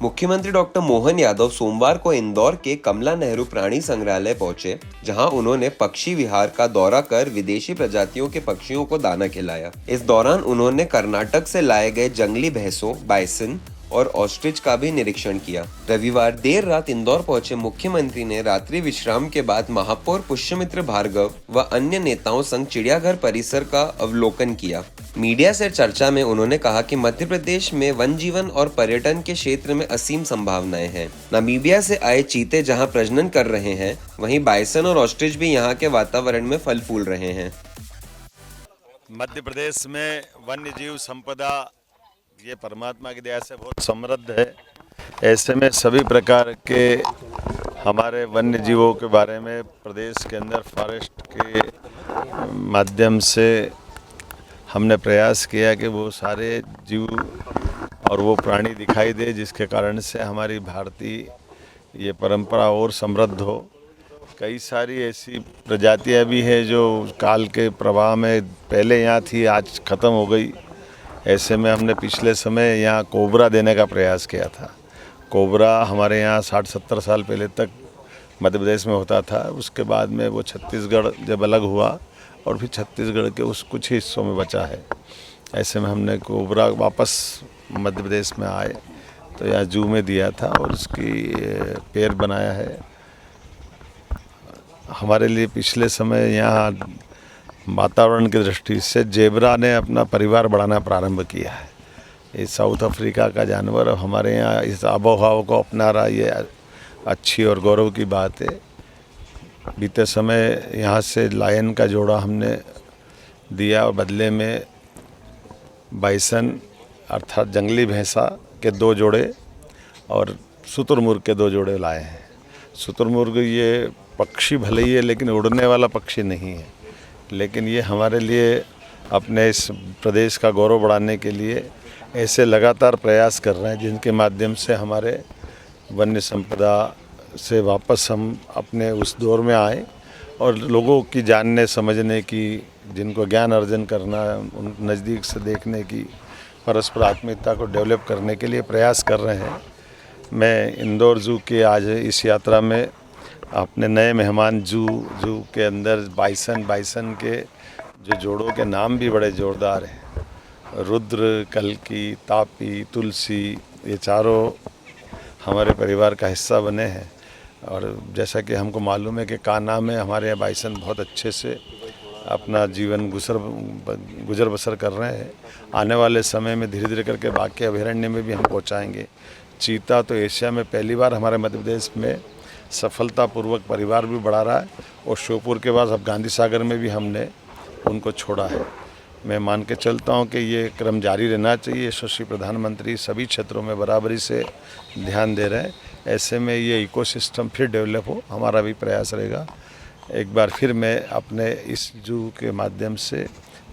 मुख्यमंत्री डॉक्टर मोहन यादव सोमवार को इंदौर के कमला नेहरू प्राणी संग्रहालय पहुंचे, जहां उन्होंने पक्षी विहार का दौरा कर विदेशी प्रजातियों के पक्षियों को दाना खिलाया। इस दौरान उन्होंने कर्नाटक से लाए गए जंगली भैंसों, बाइसन और ऑस्ट्रिच का भी निरीक्षण किया। रविवार देर रात इंदौर पहुंचे मुख्यमंत्री ने रात्रि विश्राम के बाद महापौर पुष्यमित्र भार्गव व अन्य नेताओं संग चिड़ियाघर परिसर का अवलोकन किया। मीडिया से चर्चा में उन्होंने कहा कि मध्य प्रदेश में वन जीवन और पर्यटन के क्षेत्र में असीम संभावनाएं हैं। नामीबिया से आए चीते जहां प्रजनन कर रहे हैं, वहीं बाइसन और ऑस्ट्रिच भी यहां के वातावरण में फल फूल रहे हैं। मध्य प्रदेश में वन्य जीव संपदा ये परमात्मा की दया से बहुत समृद्ध है। ऐसे में सभी प्रकार के हमारे वन्य जीवों के बारे में प्रदेश के अंदर फॉरेस्ट के माध्यम से हमने प्रयास किया कि वो सारे जीव और वो प्राणी दिखाई दे, जिसके कारण से हमारी भारतीय ये परंपरा और समृद्ध हो। कई सारी ऐसी प्रजातियां भी हैं जो काल के प्रवाह में पहले यहाँ थी, आज ख़त्म हो गई। ऐसे में हमने पिछले समय यहाँ कोबरा देने का प्रयास किया था। कोबरा हमारे यहाँ 60-70 साल पहले तक मध्य प्रदेश में होता था। उसके बाद में वो छत्तीसगढ़ जब अलग हुआ और फिर छत्तीसगढ़ के उस कुछ ही हिस्सों में बचा है। ऐसे में हमने कोबरा वापस मध्य प्रदेश में आए तो यहाँ जू में दिया था और उसकी पेड़ बनाया है। हमारे लिए पिछले समय यहाँ वातावरण की दृष्टि से जेबरा ने अपना परिवार बढ़ाना प्रारंभ किया है। ये साउथ अफ्रीका का जानवर हमारे यहाँ इस आबोहवा को अपना रहा, ये अच्छी और गौरव की बात है। बीते समय यहाँ से लायन का जोड़ा हमने दिया और बदले में बाइसन अर्थात जंगली भैंसा के 2 जोड़े और शुतुरमुर्ग के 2 जोड़े लाए हैं। शुतुरमुर्ग ये पक्षी भले ही है लेकिन उड़ने वाला पक्षी नहीं है, लेकिन ये हमारे लिए अपने इस प्रदेश का गौरव बढ़ाने के लिए ऐसे लगातार प्रयास कर रहे हैं, जिनके माध्यम से हमारे वन्य संपदा से वापस हम अपने उस दौर में आए और लोगों की जानने समझने की, जिनको ज्ञान अर्जन करना, उन नज़दीक से देखने की, परस्पर आत्मीयता को डेवलप करने के लिए प्रयास कर रहे हैं। मैं इंदौर जू के आज इस यात्रा में अपने नए मेहमान जू के अंदर बाइसन के जो जोड़ों के नाम भी बड़े जोरदार हैं, रुद्र, कल्की, तापी, तुलसी, ये चारों हमारे परिवार का हिस्सा बने हैं। और जैसा कि हमको मालूम है कि कान्हा में हमारे यहाँ बाइसन बहुत अच्छे से अपना जीवन गुजर बसर कर रहे हैं। आने वाले समय में धीरे धीरे करके बाकी अभयारण्य में भी हम पहुँचाएँगे। चीता तो एशिया में पहली बार हमारे मध्य प्रदेश में सफलतापूर्वक परिवार भी बढ़ा रहा है और श्योपुर के बाद अब गांधी सागर में भी हमने उनको छोड़ा है। मैं मान के चलता हूं कि ये क्रम जारी रहना चाहिए। यशस्वी प्रधानमंत्री सभी क्षेत्रों में बराबरी से ध्यान दे रहे हैं। ऐसे में ये इकोसिस्टम फिर डेवलप हो, हमारा भी प्रयास रहेगा। एक बार फिर मैं अपने इस जू के माध्यम से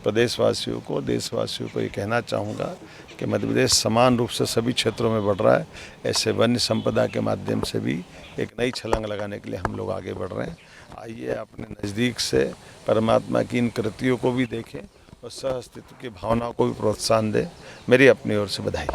प्रदेशवासियों को, देशवासियों को ये कहना चाहूँगा कि मध्य प्रदेश समान रूप से सभी क्षेत्रों में बढ़ रहा है। ऐसे वन्य संपदा के माध्यम से भी एक नई छलांग लगाने के लिए हम लोग आगे बढ़ रहे हैं। आइए अपने नज़दीक से परमात्मा की इन कृतियों को भी देखें और सह अस्तित्व की भावनाओं को भी प्रोत्साहन दें। मेरी अपनी ओर से बधाई।